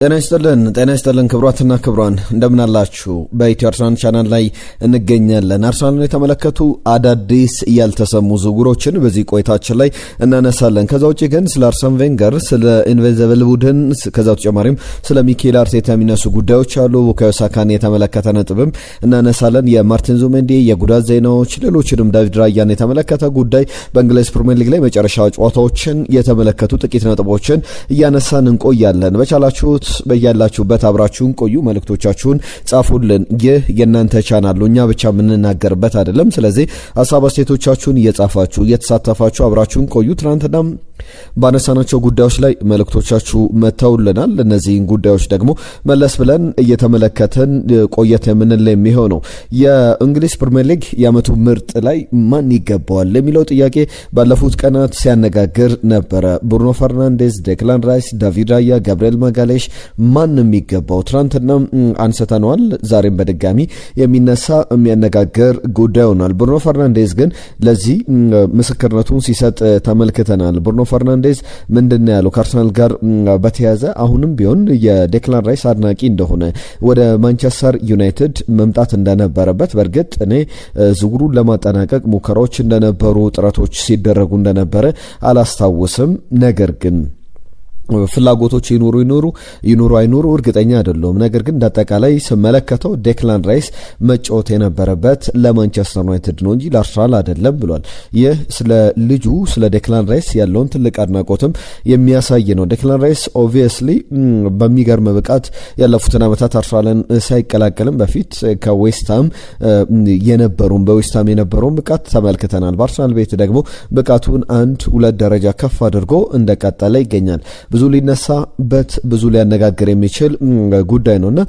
ጤና ይስጥልን ክብሯትና ክብሯን እንደምን አላችሁ? በኢትዮ አርሰናል ቻናል ላይ እንገኛለን። አርሰናልን የተመለከቱ አዳዲስ ያልተሰሙ ዝውውሮችን በዚህ ቆይታችን ላይ እናነሳለን። ከዛ ውጪ ግን ስለ አርሰን ቬንገር፣ ስለ ኢንቪዚብል ቡድን፣ ከዛ ተጨማሪም ስለ ሚኬል አርቴታ የሚነሱ ጉዳዮች አሉ። ቡካዮ ሳካን የተመለከተ ነጥብም እናነሳለን። የማርቲን ዙቢሜንዲ የጉዳት ዜናዎች፣ ሌሎችንም ዳቪድ ራያን የተመለከተ ጉዳይ፣ በእንግሊዝ ፕሪሚየር ሊግ ላይ መጨረሻ ጨዋታዎችን የተመለከቱ ጥቂት ነጥቦችን እያነሳን እንቆያለን። በቻላችሁት በያላችሁበት አብራችሁን ቆዩ። መልእክቶቻችሁን ጻፉልን። ይህ የእናንተ ቻናል ነው፣ እኛ ብቻ የምንናገርበት አይደለም። ስለዚህ ሐሳብ አስተያየቶቻችሁን እየጻፋችሁ እየተሳተፋችሁ አብራችሁን ቆዩ። ትናንትና ባነሳናቸው ጉዳዮች ላይ መልእክቶቻችሁ መተውልናል። እነዚህን ጉዳዮች ደግሞ መለስ ብለን እየተመለከተን ቆየት የምንል የሚሆነው የእንግሊዝ ፕሪሚየር ሊግ የዓመቱ ምርጥ ላይ ማን ይገባዋል የሚለው ጥያቄ ባለፉት ቀናት ሲያነጋግር ነበረ። ብሩኖ ፈርናንዴዝ፣ ዴክላን ራይስ፣ ዳቪድ ራያ፣ ጋብሪኤል ማጋሌሽ ማንም የሚገባው ትናንትና አንስተነዋል። ዛሬም በድጋሚ የሚነሳ የሚያነጋግር ጉዳይ ሆኗል። ብሩኖ ፈርናንዴዝ ግን ለዚህ ምስክርነቱን ሲሰጥ ተመልክተናል። ብሩኖ ፈርናንዴዝ ምንድነው ያለው? ከአርሰናል ጋር በተያያዘ አሁንም ቢሆን የዴክላን ራይስ አድናቂ እንደሆነ፣ ወደ ማንቸስተር ዩናይትድ መምጣት እንደነበረበት፣ በእርግጥ እኔ ዝውውሩን ለማጠናቀቅ ሙከራዎች እንደነበሩ ጥረቶች ሲደረጉ እንደነበረ አላስታውስም። ነገር ግን ፍላጎቶች ይኖሩ አይኖሩ እርግጠኛ አይደለም። ነገር ግን እንዳጠቃላይ ስመለከተው ዴክላን ራይስ መጫወት የነበረበት ለማንቸስተር ዩናይትድ ነው እንጂ ለአርሰናል አይደለም ብሏል። ይህ ስለ ልጁ ስለ ዴክላን ራይስ ያለውን ትልቅ አድናቆትም የሚያሳይ ነው። ዴክላን ራይስ ኦብቪየስሊ በሚገርም ብቃት ያለፉትን ዓመታት አርሰናልን ሳይቀላቀልም በፊት በዌስትሃም የነበረውን ብቃት ተመልክተናል። በአርሰናል ቤት ደግሞ ብቃቱን 1-2 ደረጃ ከፍ አድርጎ እንደቀጠለ ይገኛል። ብዙ ሊነሳበት ብዙ ሊያነጋግር የሚችል ጉዳይ ነውና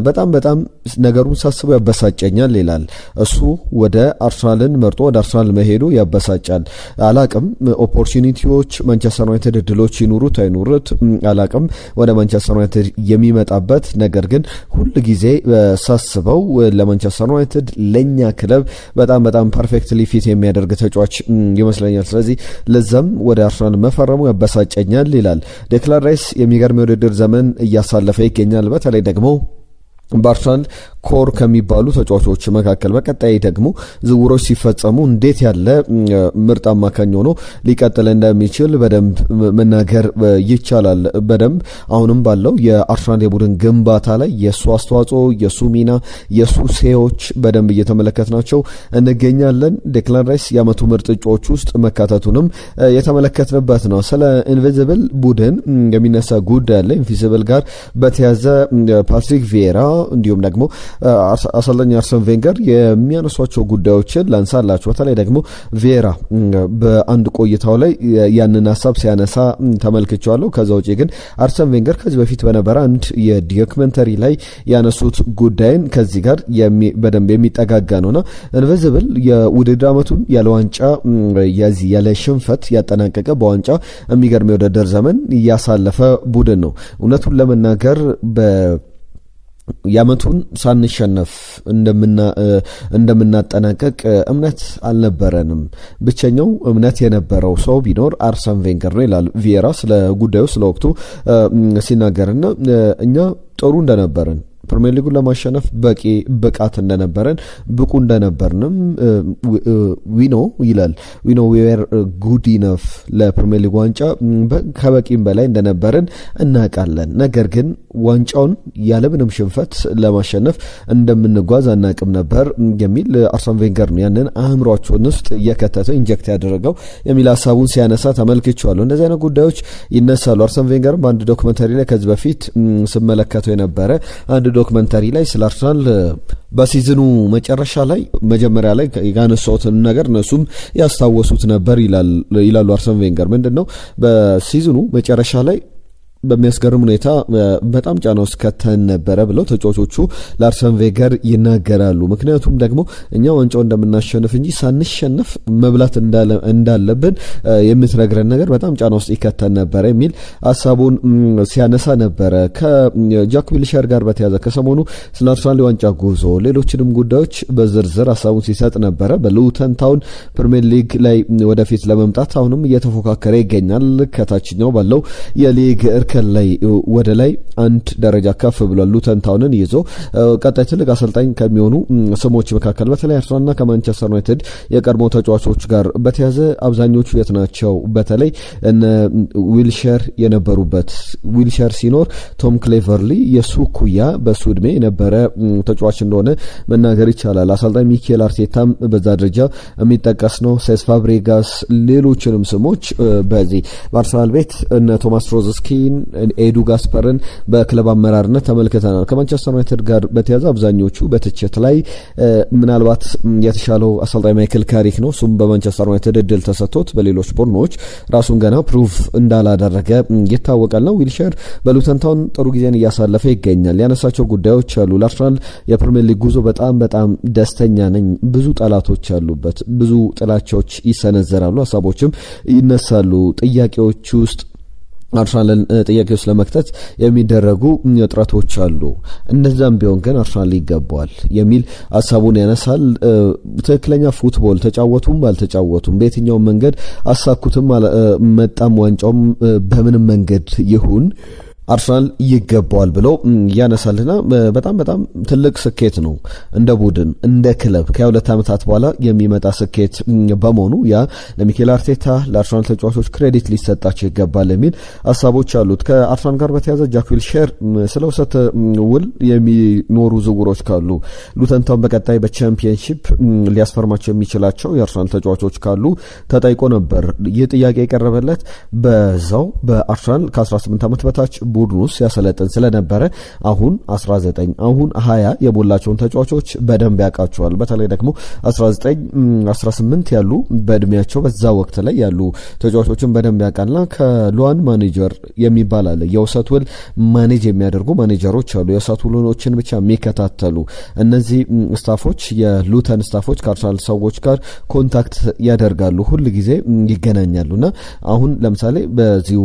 በጣም ነገሩን ሳስበው ያበሳጨኛል ይላል። እሱ ወደ አርሰናልን መርጦ ወደ አርሰናል መሄዱ ያበሳጫል። አላቅም ኦፖርቹኒቲዎች ማንቸስተር ዩናይትድ እድሎች ይኑሩት አይኑሩት አላቅም ወደ ማንቸስተር ዩናይትድ የሚመጣበት ነገር ግን ሁሉ ጊዜ ሳስበው ለማንቸስተር ዩናይትድ ለኛ ክለብ በጣም ፐርፌክትሊ ፊት የሚያደርግ ተጫዋች ይመስለኛል። ስለዚህ ለዛም ወደ አርሰናል መፈረሙ ያበሳጨኛል ይላል። ዴክላን ራይስ የሚገርም የውድድር ዘመን እያሳለፈ ይገኛል። በተለይ ደግሞ በአርሰናል ኮር ከሚባሉ ተጫዋቾች መካከል በቀጣይ ደግሞ ዝውውሮች ሲፈጸሙ እንዴት ያለ ምርጥ አማካኝ ሆኖ ሊቀጥል እንደሚችል በደንብ መናገር ይቻላል። በደንብ አሁንም ባለው የአርሰናል የቡድን ግንባታ ላይ የሱ አስተዋጽኦ፣ የሱ ሚና፣ የሱ ሴዎች በደንብ እየተመለከትናቸው እንገኛለን። ዴክላን ራይስ የዓመቱ ምርጥ እጩዎች ውስጥ መካተቱንም የተመለከትንበት ነው። ስለ ኢንቪዚብል ቡድን የሚነሳ ጉዳይ አለ። ኢንቪዚብል ጋር በተያዘ ፓትሪክ ቪዬራ እንዲሁም ደግሞ አሰልጣኝ አርሰን ቬንገር የሚያነሷቸው ጉዳዮችን ላንሳላችሁ። በተለይ ደግሞ ቪዬራ በአንድ ቆይታው ላይ ያንን ሀሳብ ሲያነሳ ተመልክቻለሁ። ከዛ ውጪ ግን አርሰን ቬንገር ከዚህ በፊት በነበረ አንድ የዶክመንተሪ ላይ ያነሱት ጉዳይን ከዚህ ጋር በደንብ የሚጠጋጋ ነውና ኢንቪዚብል የውድድር ዓመቱን ያለ ዋንጫ ያለ ሽንፈት ያጠናቀቀ በዋንጫ የሚገርም የውድድር ዘመን ያሳለፈ ቡድን ነው። እውነቱን ለመናገር የዓመቱን ሳንሸነፍ እንደምናጠናቀቅ እምነት አልነበረንም። ብቸኛው እምነት የነበረው ሰው ቢኖር አርሰን ቬንገር ነው ይላል ቪዬራ ስለ ጉዳዩ ስለ ወቅቱ ሲናገርና እኛ ጥሩ እንደነበረን ፕሪሚየር ሊጉን ለማሸነፍ በቂ ብቃት እንደነበረን ብቁ እንደነበርንም ዊኖ ዌር ጉድ ኢነፍ ለፕሪሚየር ሊግ ዋንጫ ከበቂም በላይ እንደነበርን እናውቃለን። ነገር ግን ዋንጫውን ያለምንም ሽንፈት ለማሸነፍ እንደምንጓዝ አናውቅም ነበር የሚል አርሰን ቬንገር ነው ያንን አእምሯችን ውስጥ እየከተተው ኢንጀክት ያደረገው የሚል ሀሳቡን ሲያነሳ ተመልክቻለሁ። እንደዚህ አይነት ጉዳዮች ይነሳሉ። አርሰን ቬንገር በአንድ ዶክመንተሪ ላይ ከዚህ በፊት ስመለከተው የነበረ አንድ ዶክመንተሪ ላይ ስለ አርሰናል በሲዝኑ መጨረሻ ላይ መጀመሪያ ላይ ያነሳሁትን ነገር እነሱም ያስታወሱት ነበር ይላሉ አርሰን ቬንገር። ምንድነው በሲዝኑ መጨረሻ ላይ በሚያስገርም ሁኔታ በጣም ጫና ውስጥ ከተን ነበረ ብለው ተጫዋቾቹ ለአርሰን ቬንገር ይናገራሉ። ምክንያቱም ደግሞ እኛ ዋንጫው እንደምናሸንፍ እንጂ ሳንሸነፍ መብላት እንዳለብን የምትነግረን ነገር በጣም ጫና ውስጥ ይከተን ነበረ የሚል ሀሳቡን ሲያነሳ ነበረ። ከጃክ ዊልሸር ጋር በተያዘ ከሰሞኑ ስለ አርሰናል ዋንጫ ጉዞ ሌሎችንም ጉዳዮች በዝርዝር ሀሳቡን ሲሰጥ ነበረ። በሉተን ታውን ፕሪሚየር ሊግ ላይ ወደፊት ለመምጣት አሁንም እየተፎካከረ ይገኛል። ከታችኛው ባለው የሊግ ማዕከል ላይ ወደ ላይ አንድ ደረጃ ከፍ ብሏል። ሉተን ታውንን ይዞ ቀጣይ ትልቅ አሰልጣኝ ከሚሆኑ ስሞች መካከል በተለይ አርሰናልና ከማንቸስተር ዩናይትድ የቀድሞ ተጫዋቾች ጋር በተያዘ አብዛኞቹ የት ናቸው? በተለይ እነ ዊልሸር የነበሩበት ዊልሸር ሲኖር ቶም ክሌቨርሊ የሱ ኩያ በሱ እድሜ የነበረ ተጫዋች እንደሆነ መናገር ይቻላል። አሰልጣኝ ሚኬል አርቴታም በዛ ደረጃ የሚጠቀስ ነው። ሴስ ፋብሬጋስ፣ ሌሎችንም ስሞች በዚህ በአርሰናል ቤት እነ ቶማስ ሮዝስኪን፣ ኤዱ ጋስፐርን በክለብ አመራርነት ተመልክተናል። ከማንቸስተር ዩናይትድ ጋር በተያዘ አብዛኞቹ በትችት ላይ ምናልባት የተሻለው አሰልጣኝ ማይክል ካሪክ ነው። እሱም በማንቸስተር ዩናይትድ እድል ተሰጥቶት በሌሎች ቡድኖች ራሱን ገና ፕሩቭ እንዳላደረገ ይታወቃል ነው። ዊልሸር በሉተን ታውን ጥሩ ጊዜን እያሳለፈ ይገኛል። ያነሳቸው ጉዳዮች አሉ። ለአርሰናል የፕሪሚየር ሊግ ጉዞ በጣም ደስተኛ ነኝ። ብዙ ጠላቶች ያሉበት፣ ብዙ ጥላቻዎች ይሰነዘራሉ፣ ሀሳቦችም ይነሳሉ። ጥያቄዎች ውስጥ አርሰናልን ጥያቄ ውስጥ ለመክተት የሚደረጉ ጥረቶች አሉ። እነዛም ቢሆን ግን አርሰናል ይገባዋል የሚል ሀሳቡን ያነሳል። ትክክለኛ ፉትቦል ተጫወቱም አልተጫወቱም፣ በየትኛውም መንገድ አሳኩትም መጣም ዋንጫውም በምንም መንገድ ይሁን አርሰናል ይገባዋል ብለው ያነሳልና በጣም ትልቅ ስኬት ነው። እንደ ቡድን እንደ ክለብ ከሁለት ዓመታት በኋላ የሚመጣ ስኬት በመሆኑ ያ ለሚኬል አርቴታ ለአርሰናል ተጫዋቾች ክሬዲት ሊሰጣቸው ይገባል የሚል ሀሳቦች አሉት። ከአርሰናል ጋር በተያዘ ጃክ ዊልሸር ስለ ውሰት ውል የሚኖሩ ዝውውሮች ካሉ ሉተን ታውን በቀጣይ በቻምፒየንሺፕ ሊያስፈርማቸው የሚችላቸው የአርሰናል ተጫዋቾች ካሉ ተጠይቆ ነበር። ይህ ጥያቄ የቀረበለት በዛው በአርሰናል ከ18 ዓመት በታች ቡድን ውስጥ ያሰለጥን ስለነበረ አሁን 19 አሁን 20 የሞላቸውን ተጫዋቾች በደንብ ያውቃቸዋል። በተለይ ደግሞ 19 18 ያሉ በእድሜያቸው በዛ ወቅት ላይ ያሉ ተጫዋቾችን በደንብ ያውቃልና ከሉዋን ማኔጀር የሚባል አለ። የውሰት ውል ማኔጅ የሚያደርጉ ማኔጀሮች አሉ፣ የውሰት ውሎችን ብቻ የሚከታተሉ። እነዚህ ስታፎች የሉተን ስታፎች ከአርሰናል ሰዎች ጋር ኮንታክት ያደርጋሉ፣ ሁል ጊዜ ይገናኛሉና አሁን ለምሳሌ በዚሁ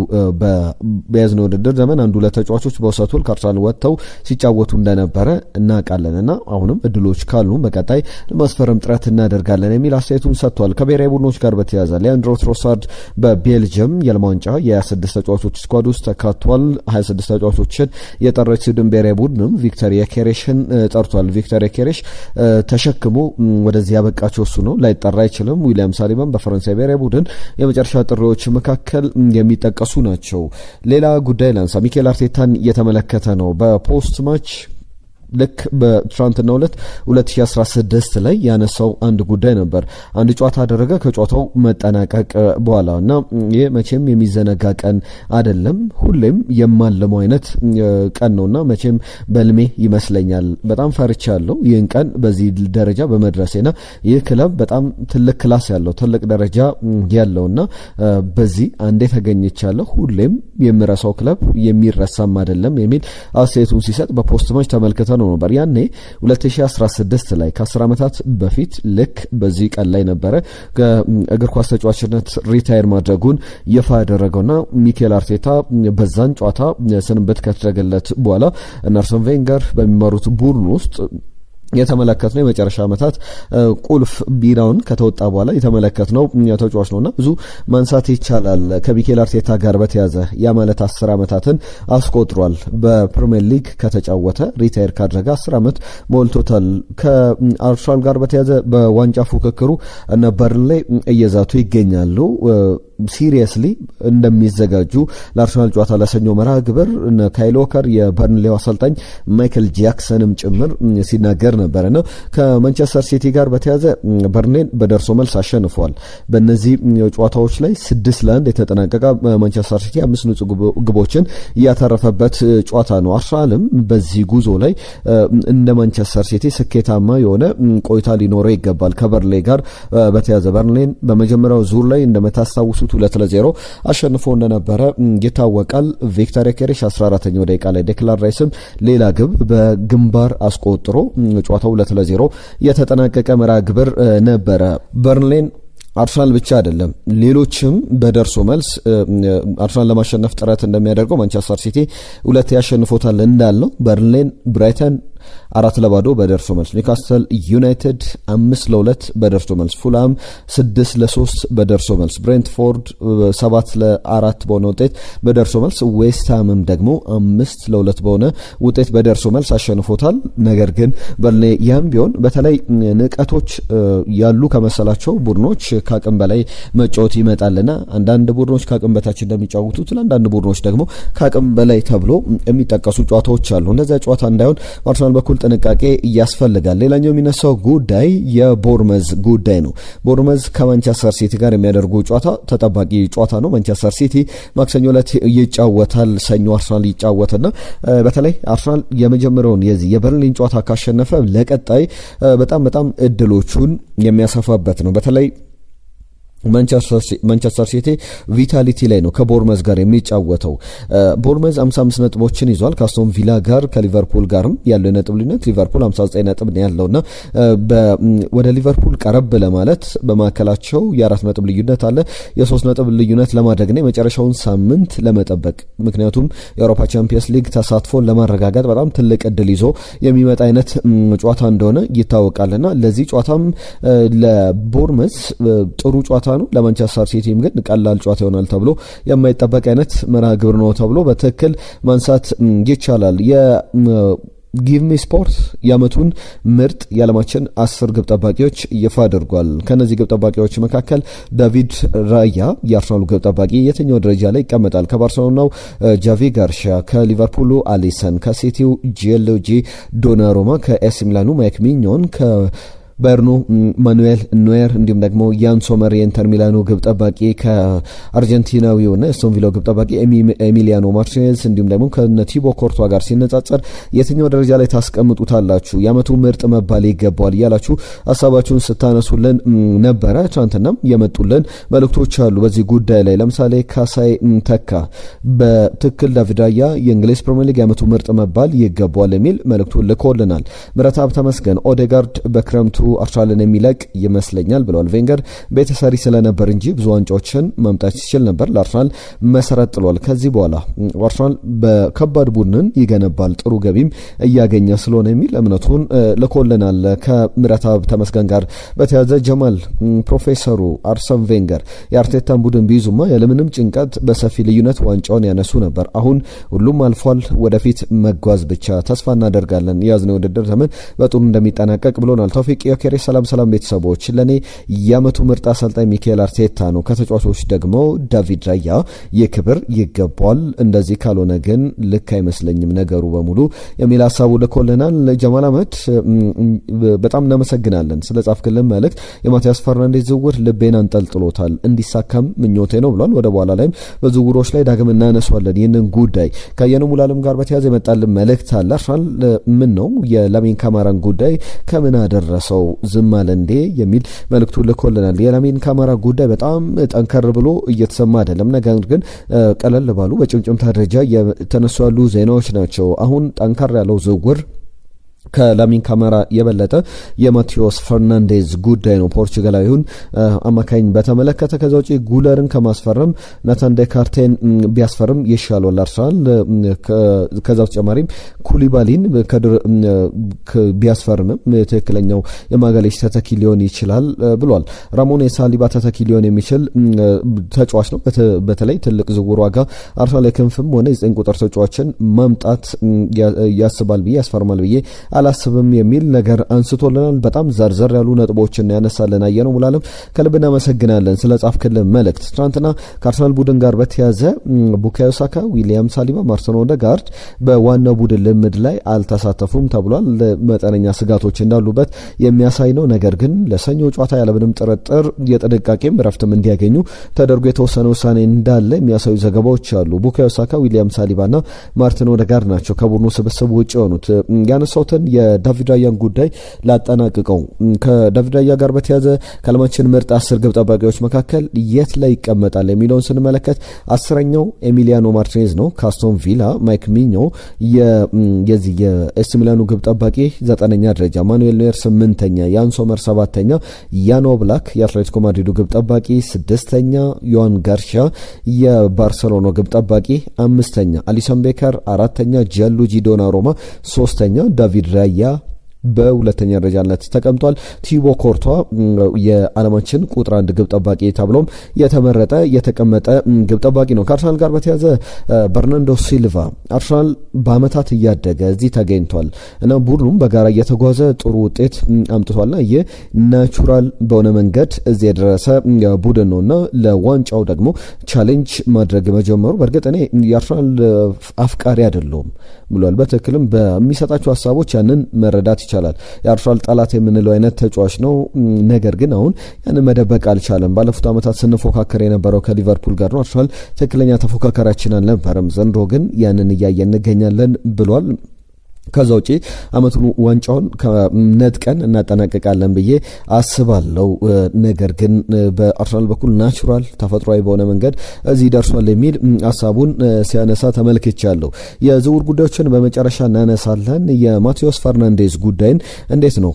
በያዝነው ውድድር ዘመን አንዱ ለተጫዋቾች በውሰት ውል ከአርሰናል ወጥተው ሲጫወቱ እንደነበረ እናውቃለንና አሁንም እድሎች ካሉ በቀጣይ ለማስፈረም ጥረት እናደርጋለን የሚል አስተያየቱን ሰጥቷል። ከብሔራዊ ቡድኖች ጋር በተያያዘ ሊያንድሮ ትሮሳርድ በቤልጅየም የዓለም ዋንጫ የ26 ተጫዋቾች ስኳድ ውስጥ ተካቷል። 26 ተጫዋቾችን የጠራች ስዊድን ብሔራዊ ቡድንም ቪክተር የኬሬሽን ጠርቷል። ቪክተር የኬሬሽ ተሸክሞ ወደዚህ ያበቃቸው እሱ ነው፣ ላይጠራ አይችልም። ዊሊያም ሳሊባን በፈረንሳይ ብሔራዊ ቡድን የመጨረሻ ጥሪዎች መካከል የሚጠቀሱ ናቸው። ሌላ ጉዳይ ላንሳ። ሚኬል አርቴታን እየተመለከተ ነው። በፖስት ማች ልክ በትራንትናው ዕለት 2016 ላይ ያነሳው አንድ ጉዳይ ነበር። አንድ ጨዋታ አደረገ ከጨዋታው መጠናቀቅ በኋላ እና ይህ መቼም የሚዘነጋ ቀን አይደለም፣ ሁሌም የማለመው አይነት ቀን ነውና መቼም በልሜ ይመስለኛል። በጣም ፈርቻለሁ ይህን ቀን በዚህ ደረጃ በመድረሴና ይህ ክለብ በጣም ትልቅ ክላስ ያለው ትልቅ ደረጃ ያለውና በዚህ አንዴ ተገኝቻለሁ፣ ሁሌም የምረሳው ክለብ የሚረሳም አይደለም የሚል አስተያየቱን ሲሰጥ በፖስት ማች ተመልክተ ነው ነበር። ያኔ 2016 ላይ ከ10 ዓመታት በፊት ልክ በዚህ ቀን ላይ ነበረ ከእግር ኳስ ተጫዋችነት ሪታየር ማድረጉን ይፋ ያደረገውና ሚኬል አርቴታ በዛን ጨዋታ ስንብት ከተደረገለት በኋላ አርሰን ቬንገር በሚመሩት ቡድን ውስጥ የተመለከትነው የመጨረሻ ዓመታት ቁልፍ ቢራውን ከተወጣ በኋላ የተመለከትነው ተጫዋች ነውና ብዙ ማንሳት ይቻላል። ከሚኬል አርቴታ ጋር በተያዘ ያ ማለት 10 ዓመታትን አስቆጥሯል። በፕሪሚየር ሊግ ከተጫወተ ሪታየር ካደረገ 10 ዓመት ሞልቶታል። ከአርሰናል ጋር በተያዘ በዋንጫ ፉክክሩ እነ በርንሌይ እየዛቱ ይገኛሉ። ሲሪየስሊ እንደሚዘጋጁ ለአርሰናል ጨዋታ ለሰኞ መርሃ ግብር ካይል ዎከር የበርንሌው አሰልጣኝ ማይክል ጃክሰንም ጭምር ሲናገር ነበርና ከማንቸስተር ሲቲ ጋር በተያዘ በርንሌን በደርሶ መልስ አሸንፏል። በእነዚህ ጨዋታዎች ላይ 6-1 የተጠናቀቀ ማንቸስተር ሲቲ 5 ንጹህ ግቦችን ያተረፈበት ጨዋታ ነው። አርሰናልም በዚህ ጉዞ ላይ እንደ ማንቸስተር ሲቲ ስኬታማ የሆነ ቆይታ ሊኖረው ይገባል። ከበርንሌይ ጋር በተያዘ በርንሌን በመጀመሪያው ዙር ላይ እንደመታስታውሱ 2-0 አሸንፎ እንደነበረ ይታወቃል። ቪክተር ኬሬሽ 14ኛው ደቂቃ ላይ ዴክላን ራይስም ሌላ ግብ በግንባር አስቆጥሮ ጨዋታው 2-0 የተጠናቀቀ መርሃ ግብር ነበረ። በርንሌን አርሰናል ብቻ አይደለም ሌሎችም በደርሶ መልስ አርሰናል ለማሸነፍ ጥረት እንደሚያደርገው ማንቸስተር ሲቲ 2 ያሸንፎታል እንዳልነው በርንሌን፣ ብራይተን፣ 4-2 በደርሶ መልስ፣ ኒውካስትል ዩናይትድ 5-2 በደርሶ መልስ፣ ፉልሃም 6-3 በደርሶ መልስ፣ ብሬንትፎርድ 7-4 በሆነ ውጤት በደርሶ መልስ፣ ዌስትሃምም ደግሞ 5-2 በሆነ ውጤት በደርሶ መልስ አሸንፎታል። ነገር ግን በርንሌ ያም ቢሆን በተለይ ንቀቶች ያሉ ከመሰላቸው ቡድኖች ከአቅም በላይ መጫወት ይመጣልና አንዳንድ ቡድኖች ከአቅም በታች እንደሚጫወቱት አንዳንድ ቡድኖች ደግሞ ከአቅም በላይ ተብሎ የሚጠቀሱ ጨዋታዎች አሉ። እንደዚያ ጨዋታ እንዳይሆን በአርሰናል በኩል ጥንቃቄ ያስፈልጋል። ሌላኛው የሚነሳው ጉዳይ የቦርመዝ ጉዳይ ነው። ቦርመዝ ከማንቸስተር ሲቲ ጋር የሚያደርጉ ጨዋታ ተጠባቂ ጨዋታ ነው። ማንቸስተር ሲቲ ማክሰኞ ዕለት ይጫወታል። ሰኞ አርሰናል ይጫወትና በተለይ አርሰናል የመጀመሪያውን የዚህ የበርሊን ጨዋታ ካሸነፈ ለቀጣይ በጣም እድሎቹን የሚያሰፋበት ነው። በተለይ ማንቸስተር ሲቲ ቪታሊቲ ላይ ነው ከቦርመዝ ጋር የሚጫወተው። ቦርመዝ 55 ነጥቦችን ይዟል ከአስቶን ቪላ ጋር ከሊቨርፑል ጋርም ያለው የነጥብ ልዩነት ሊቨርፑል 59 ነጥብ ነው ያለውና ወደ ሊቨርፑል ቀረብ ለማለት በማከላቸው የ4 ነጥብ ልዩነት አለ። የ3 ነጥብ ልዩነት ለማድረግ ነው የመጨረሻውን ሳምንት ለመጠበቅ። ምክንያቱም የአውሮፓ ቻምፒየንስ ሊግ ተሳትፎን ለማረጋጋጥ በጣም ትልቅ እድል ይዞ የሚመጣ አይነት ጨዋታ እንደሆነ ይታወቃልና ለዚህ ጨዋታም ለቦርመዝ ጥሩ ጨዋታ ነው። ለማንቸስተር ሲቲም ግን ቀላል ጨዋታ ይሆናል ተብሎ የማይጠበቅ አይነት መርሃ ግብር ነው ተብሎ በትክክል ማንሳት ይቻላል። ጊቭሚ ስፖርት የዓመቱን ምርጥ የዓለማችን 10 ግብ ጠባቂዎች ይፋ አድርጓል። ከነዚህ ግብ ጠባቂዎች መካከል ዳቪድ ራያ የአርሰናሉ ግብ ጠባቂ የትኛው ደረጃ ላይ ይቀመጣል? ከባርሴሎናው ጃቪ ጋርሻ፣ ከሊቨርፑሉ አሊሰን፣ ከሲቲው ጂኤልጂ ዶናሩማ፣ ከኤሲ ሚላኑ ማይክ ሚኞን፣ ባየርኑ ማኑኤል ኖየር እንዲሁም ደግሞ ያን ሶመር የኢንተር ሚላኑ ግብ ጠባቂ ከአርጀንቲናዊውና አስቶን ቪላው ግብ ጠባቂ ኤሚሊያኖ ማርቲኔዝ እንዲሁም ደግሞ ከቲቦ ኮርቷ ጋር ሲነጻጸር የትኛው ደረጃ ላይ ታስቀምጡታላችሁ? የዓመቱ ምርጥ መባል ይገባዋል እያላችሁ ሀሳባችሁን ስታነሱልን ነበረ። ትናንትናም የመጡልን መልእክቶች አሉ በዚህ ጉዳይ ላይ። ለምሳሌ ካሳይ ተካ በትክክል ዳቪድ ራያ የእንግሊዝ ፕሪሚየር ሊግ የዓመቱ ምርጥ መባል ይገባዋል የሚል መልእክቱን ልኮልናል። ምረታብ ተመስገን ኦዴጋርድ በክረምቱ አርሰናልን የሚለቅ ይመስለኛል ብለዋል። ቬንገር ቤተሰሪ ስለነበር እንጂ ብዙ ዋንጫዎችን ማምጣት ይችል ነበር፣ ለአርሰናል መሰረት ጥሏል። ከዚህ በኋላ አርሰናል በከባድ ቡድንን ይገነባል፣ ጥሩ ገቢም እያገኘ ስለሆነ የሚል እምነቱን ልኮልናል። ከምረታብ ተመስገን ጋር በተያዘ ጀማል ፕሮፌሰሩ አርሰን ቬንገር የአርቴታን ቡድን ቢይዙማ ያለምንም ጭንቀት በሰፊ ልዩነት ዋንጫውን ያነሱ ነበር። አሁን ሁሉም አልፏል፣ ወደፊት መጓዝ ብቻ። ተስፋ እናደርጋለን የያዝነው ውድድር ዘመን በጥሩ እንደሚጠናቀቅ ብሎናል። ተውፊቅ ዮኬሬ ሰላም ቤተሰቦች፣ ለኔ የዓመቱ ምርጥ አሰልጣኝ ሚካኤል አርቴታ ነው። ከተጫዋቾች ደግሞ ዳቪድ ራያ የክብር ይገባዋል። እንደዚህ ካልሆነ ግን ልክ አይመስለኝም ነገሩ በሙሉ የሚል ሀሳቡ ልኮልናል። ጀማል አህመድ በጣም እናመሰግናለን ስለ ጻፍክልን መልእክት። የማቲያስ ፈርናንዴዝ ዝውውር ልቤን አንጠልጥሎታል፣ እንዲሳካም ምኞቴ ነው ብሏል። ወደ በኋላ ላይም በዝውውሮች ላይ ዳግም እናነሷለን ይህንን ጉዳይ። ከየነው ሙላለም ጋር በተያዘ የመጣልን መልእክት አለ። አርሰናል ምን ነው የላሚን ካማራን ጉዳይ ከምን አደረሰው ዝም አለ እንዴ የሚል መልእክቱ ልኮልናል። የላሚን ካማራ ጉዳይ በጣም ጠንከር ብሎ እየተሰማ አይደለም። ነገር ግን ቀለል ባሉ በጭምጭምታ ደረጃ የተነሱ ያሉ ዜናዎች ናቸው። አሁን ጠንከር ያለው ዝውውር ከላሚን ካማራ የበለጠ የማቴዎስ ፈርናንዴዝ ጉዳይ ነው። ፖርቹጋላዊውን አማካኝ በተመለከተ ከዛ ውጪ ጉለርን ከማስፈረም ናታን ዴካርቴን ቢያስፈርም ይሻላል አርሰናል። ከዛ ተጨማሪም ኩሊባሊን ቢያስፈርምም ትክክለኛው የማጋሌሽ ተተኪ ሊሆን ይችላል ብሏል። ራሞን ሳሊባ ተተኪ ሊሆን የሚችል ተጫዋች ነው። በተለይ ትልቅ ዝውውር ዋጋ አርሰናል የክንፍም ሆነ የ9 ቁጥር ተጫዋችን ማምጣት ያስባል ብዬ ያስፈርማል ብዬ አላስብም የሚል ነገር አንስቶልናል። በጣም ዘርዘር ያሉ ነጥቦችን ያነሳልን አየነው ሙላለም ከልብ እናመሰግናለን ስለ ጻፍክልን መልእክት። ትናንትና ከአርሰናል ቡድን ጋር በተያዘ ቡካዮ ሳካ፣ ዊሊያም ሳሊባ፣ ማርቲን ኦዴጋርድ በዋናው ቡድን ልምድ ላይ አልተሳተፉም ተብሏል። መጠነኛ ስጋቶች እንዳሉበት የሚያሳይ ነው። ነገር ግን ለሰኞ ጨዋታ ያለምንም ጥርጥር የጥንቃቄም ረፍትም እንዲያገኙ ተደርጎ የተወሰነ ውሳኔ እንዳለ የሚያሳዩ ዘገባዎች አሉ። ቡካዮ ሳካ፣ ዊሊያም ሳሊባና ማርቲን ኦዴጋርድ ናቸው ከቡድኑ ስብስብ ውጭ የሆኑት። ያነሳውትን የዳቪድ ራያን ጉዳይ ላጠናቅቀው። ከዳቪድ ራያ ጋር በተያዘ ከዓለማችን ምርጥ 10 ግብ ጠባቂዎች መካከል የት ላይ ይቀመጣል የሚለውን ስንመለከት 10ኛው ኤሚሊያኖ ማርቲኔዝ ነው ከአስቶን ቪላ። ማይክ ሚኞ የዚህ የኤሲ ሚላኑ ግብ ጠባቂ 9ኛ ደረጃ፣ ማኑኤል ኖየር 8ኛ፣ ያን ሶመር 7ኛ፣ ያኖ ብላክ የአትሌቲኮ ማድሪዱ ግብ ጠባቂ 6ኛ፣ ዮሃን ጋርሻ የባርሰሎና ግብ ጠባቂ 5ኛ፣ አሊሰን ቤከር 4ኛ፣ ጂያንሉጂ ዶናሩማ 3ኛ፣ ዳቪድ ራያ በሁለተኛ ደረጃነት ተቀምጧል። ቲቦ ኮርቷ የዓለማችን ቁጥር 1 ግብ ጠባቂ ተብሎም የተቀመጠ ግብ ጠባቂ ነው። ከአርሰናል ጋር በተያዘ በርናንዶ ሲልቫ አርሰናል በአመታት እያደገ እዚህ ተገኝቷል እና ቡድኑም በጋራ እየተጓዘ ጥሩ ውጤት አምጥቷልና ይህ ናቹራል በሆነ መንገድ እዚህ የደረሰ ቡድን ነውና ለዋንጫው ደግሞ ቻሌንጅ ማድረግ መጀመሩ በእርግጥ እኔ የአርሰናል አፍቃሪ አይደለሁም ብሏል። በትክክልም በሚሰጣቸው ሀሳቦች ያንን መረዳት ይቻላል። የአርሰናል ጠላት የምንለው አይነት ተጫዋች ነው። ነገር ግን አሁን ያን መደበቅ አልቻለም። ባለፉት ዓመታት ስንፎካከር የነበረው ከሊቨርፑል ጋር ነው። አርሰናል ትክክለኛ ተፎካካሪያችን አልነበረም። ዘንድሮ ግን ያንን እያየን እንገኛለን ብሏል። ከዛ ውጪ አመቱን ዋንጫውን ነጥቀን እናጠናቀቃለን ብዬ አስባለሁ። ነገር ግን በአርሰናል በኩል ናቹራል ተፈጥሯዊ በሆነ መንገድ እዚህ ደርሷል የሚል ሀሳቡን ሲያነሳ ተመልክቻለሁ። የዝውውር ጉዳዮችን በመጨረሻ እናነሳለን። የማቴዎስ ፈርናንዴዝ ጉዳይን እንዴት ነው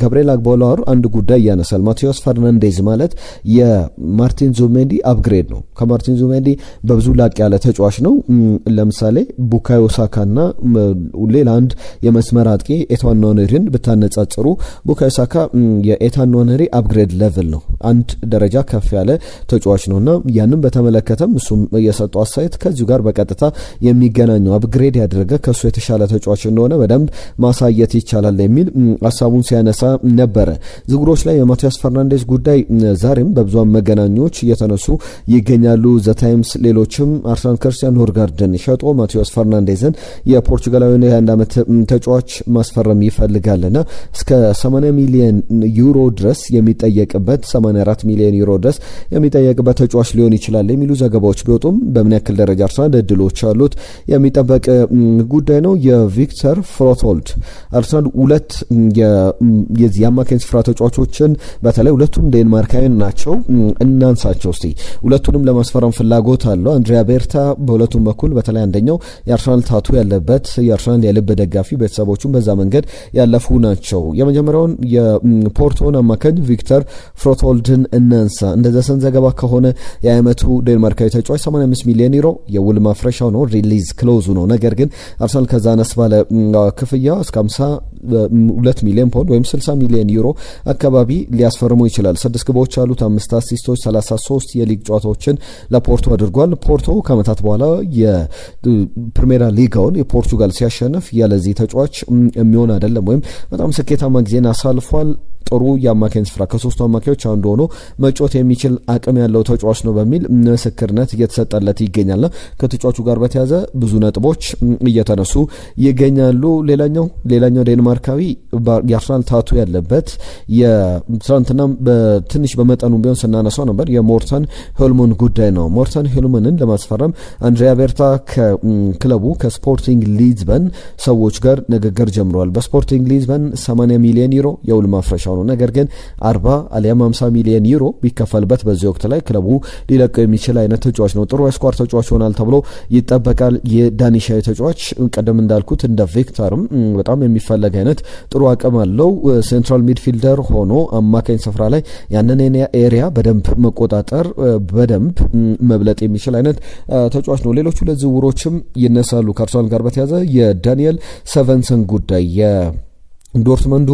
ገብርኤል አግቦላር አንድ ጉዳይ ያነሳል። ማቴዎስ ፈርናንዴዝ ማለት የማርቲን ዙሜንዲ አፕግሬድ ነው። ከማርቲን ዙሜንዲ በብዙ ላቅ ያለ ተጫዋች ነው። ለምሳሌ ቡካዮ ሳካና ሌላ አንድ የመስመር አጥቂ ኤታን ኖነሪን ብታነጻጽሩ ቡካዮ ሳካ የኤታን ኖነሪ አፕግሬድ ሌቭል ነው። አንድ ደረጃ ከፍ ያለ ተጫዋች ነውና ያንን በተመለከተም እሱም የሰጠው አስተያየት ከዚሁ ጋር በቀጥታ የሚገናኘው አፕግሬድ ያደረገ ከሱ የተሻለ ተጫዋች እንደሆነ በደንብ ማሳየት ይቻላል የሚል ሀሳቡን ሲያነሳ ነበረ። ዝውውሮች ላይ የማቲያስ ፈርናንዴዝ ጉዳይ ዛሬም በብዙሃን መገናኛዎች እየተነሱ ይገኛሉ። ዘ ታይምስ ሌሎችም አርሰናል ክርስቲያን ኖርጋርድን ሸጦ ማቲያስ ፈርናንዴዝን የፖርቹጋላዊውን አንድ አመት ተጫዋች ማስፈረም ይፈልጋልና እስከ 80 ሚሊዮን ዩሮ ድረስ የሚጠየቅበት 84 ሚሊዮን ዩሮ ድረስ የሚጠየቅበት ተጫዋች ሊሆን ይችላል የሚሉ ዘገባዎች ቢወጡም በምን ያክል ደረጃ አርሰናል እድሎች አሉት የሚጠበቅ ጉዳይ ነው። የቪክተር ፍሮትሆልድ አርሰናል ሁለት የዚህ አማካኝ ስፍራ ተጫዋቾችን በተለይ ሁለቱም ዴንማርካውያን ናቸው። እናንሳቸው እስቲ። ሁለቱንም ለማስፈረም ፍላጎት አለው አንድሪያ ቤርታ በሁለቱም በኩል በተለይ አንደኛው የአርሰናል ታቱ ያለበት የአርሰናል የልብ ደጋፊ ቤተሰቦቹም በዛ መንገድ ያለፉ ናቸው። የመጀመሪያውን የፖርቶን አማካኝ ቪክተር ፍሮትሆልድን እናንሳ። እንደዛ ሰን ዘገባ ከሆነ የአመቱ ዴንማርካዊ ተጫዋች 85 ሚሊዮን ዩሮ የውል ማፍረሻው ነው፣ ሪሊዝ ክሎዙ ነው። ነገር ግን አርሰናል ከዛ አነስ ባለ ክፍያ እስከ 52 ሚሊዮን ፓውንድ ወይም 60 ሚሊዮን ዩሮ አካባቢ ሊያስፈርሙ ይችላል። 6 ግቦች አሉት፣ 5 አሲስቶች፣ 33 የሊግ ጨዋታዎችን ለፖርቶ አድርጓል። ፖርቶ ከዓመታት በኋላ የፕሪሜራ ሊጋውን የፖርቹጋል ሲያሸንፍ ያለዚህ ተጫዋች የሚሆን አይደለም ወይም በጣም ስኬታማ ጊዜን አሳልፏል። ጥሩ የአማካኝ ስፍራ ከሶስቱ አማካዮች አንዱ ሆኖ መጫወት የሚችል አቅም ያለው ተጫዋች ነው በሚል ምስክርነት እየተሰጠለት ይገኛልና ከተጫዋቹ ጋር በተያዘ ብዙ ነጥቦች እየተነሱ ይገኛሉ። ሌላኛው ዴንማርካዊ የአርሰናል ታቱ ያለበት የትናንትና በትንሽ በመጠኑ ቢሆን ስናነሳው ነበር የሞርተን ሄልሙን ጉዳይ ነው። ሞርተን ሄልሙንን ለማስፈረም አንድሪያ ቤርታ ከክለቡ ከስፖርቲንግ ሊዝበን ሰዎች ጋር ንግግር ጀምረዋል። በስፖርቲንግ ሊዝበን 80 ሚሊዮን ዩሮ የውል ማፍረሻው ነው። ነገር ግን 40 አሊያም 50 ሚሊዮን ዩሮ ቢከፈልበት በዚህ ወቅት ላይ ክለቡ ሊለቀው የሚችል አይነት ተጫዋች ነው። ጥሩ የስኳር ተጫዋች ይሆናል ተብሎ ይጠበቃል። የዳኒሻዊ ተጫዋች ቀደም እንዳልኩት እንደ ቪክተርም በጣም የሚፈለግ አይነት ጥሩ አቅም አለው። ሴንትራል ሚድፊልደር ሆኖ አማካኝ ስፍራ ላይ ያንን ኤሪያ በደንብ መቆጣጠር በደንብ መብለጥ የሚችል አይነት ተጫዋች ነው። ሌሎች ሁለት ዝውውሮችም ይነሳሉ ከአርሰናል ጋር በተያዘ የዳንኤል ሰቨንሰን ጉዳይ ዶርትመንዱ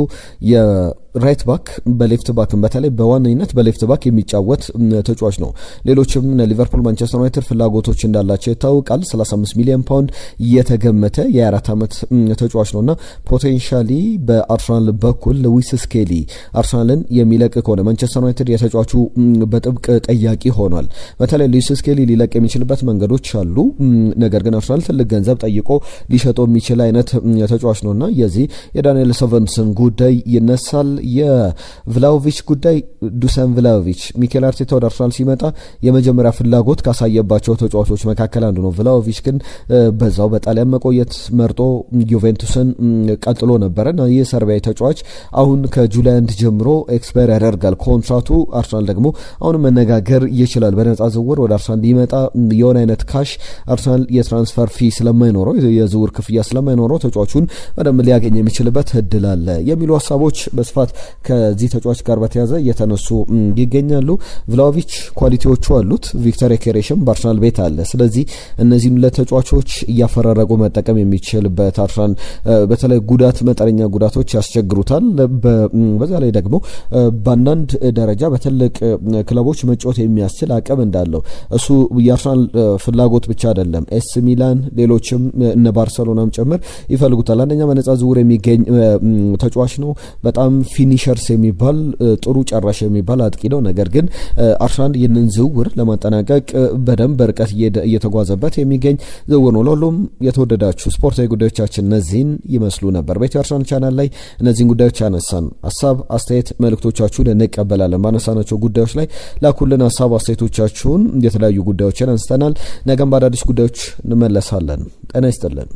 የራይት ባክ በሌፍት ባክ በተለይ በዋነኝነት በሌፍት ባክ የሚጫወት ተጫዋች ነው። ሌሎችም ሊቨርፑል፣ ማንቸስተር ዩናይትድ ፍላጎቶች እንዳላቸው ይታወቃል። 35 ሚሊዮን ፓውንድ የተገመተ የ4 አመት ተጫዋች ነውና ፖቴንሻሊ በአርሰናል በኩል ሉዊስ ስኬሊ አርሰናልን የሚለቅ ከሆነ ማንቸስተር ዩናይትድ የተጫዋቹ በጥብቅ ጠያቂ ሆኗል። በተለይ ሉዊስ ስኬሊ ሊለቅ የሚችልበት መንገዶች አሉ። ነገር ግን አርሰናል ትልቅ ገንዘብ ጠይቆ ሊሸጠው የሚችል አይነት ተጫዋች ነውና የዚህ የዳንኤል ሰቨንሰን ጉዳይ ይነሳል። የቭላሆቪች ጉዳይ ዱሳን ቭላሆቪች ሚኬል አርቴታ ወደ አርሰናል ሲመጣ የመጀመሪያ ፍላጎት ካሳየባቸው ተጫዋቾች መካከል አንዱ ነው። ቭላሆቪች ግን በዛው በጣሊያን መቆየት መርጦ ዩቬንቱስን ቀጥሎ ነበረና ይህ ሰርቢያዊ ተጫዋች አሁን ከጁላይ 1 ጀምሮ ኤክስፓየር ያደርጋል ኮንትራቱ። አርሰናል ደግሞ አሁን መነጋገር ይችላል በነጻ ዝውውር ወደ አርሰናል ሊመጣ የሆነ አይነት ካሽ አርሰናል የትራንስፈር ፊ ስለማይኖረው የዝውውር ክፍያ ስለማይኖረው ተጫዋቹን በደንብ ሊያገኝ የሚችልበት እድል እድል አለ የሚሉ ሀሳቦች በስፋት ከዚህ ተጫዋች ጋር በተያያዘ እየተነሱ ይገኛሉ። ቭላሆቪች ኳሊቲዎቹ አሉት፣ ቪክተር ዮኬሬሽም በአርሰናል ቤት አለ። ስለዚህ እነዚህን ለተጫዋቾች እያፈራረቁ መጠቀም የሚችልበት አርሰናል በተለይ መጠነኛ ጉዳቶች ያስቸግሩታል። በዛ ላይ ደግሞ በአንዳንድ ደረጃ በትልቅ ክለቦች መጫወት የሚያስችል አቅም እንዳለው እሱ የአርሰናል ፍላጎት ብቻ አይደለም። ኤስ ሚላን ሌሎችም እነ ባርሰሎናም ጭምር ይፈልጉታል። አንደኛ በነጻ ዝውውር የሚገኝ ተጫዋች ነው። በጣም ፊኒሸርስ የሚባል ጥሩ ጨራሽ የሚባል አጥቂ ነው። ነገር ግን አርሰናል ይህንን ዝውውር ለማጠናቀቅ በደንብ በርቀት እየተጓዘበት የሚገኝ ዝውውር ነው። ለሁሉም የተወደዳችሁ ስፖርታዊ ጉዳዮቻችን እነዚህን ይመስሉ ነበር። በኢትዮ አርሰናል ቻናል ላይ እነዚህን ጉዳዮች ያነሳን። ሀሳብ አስተያየት መልእክቶቻችሁን እንቀበላለን። ባነሳናቸው ጉዳዮች ላይ ላኩልን ሀሳብ አስተያየቶቻችሁን። የተለያዩ ጉዳዮችን አንስተናል። ነገም በአዳዲስ ጉዳዮች እንመለሳለን። ጤና ይስጥልን።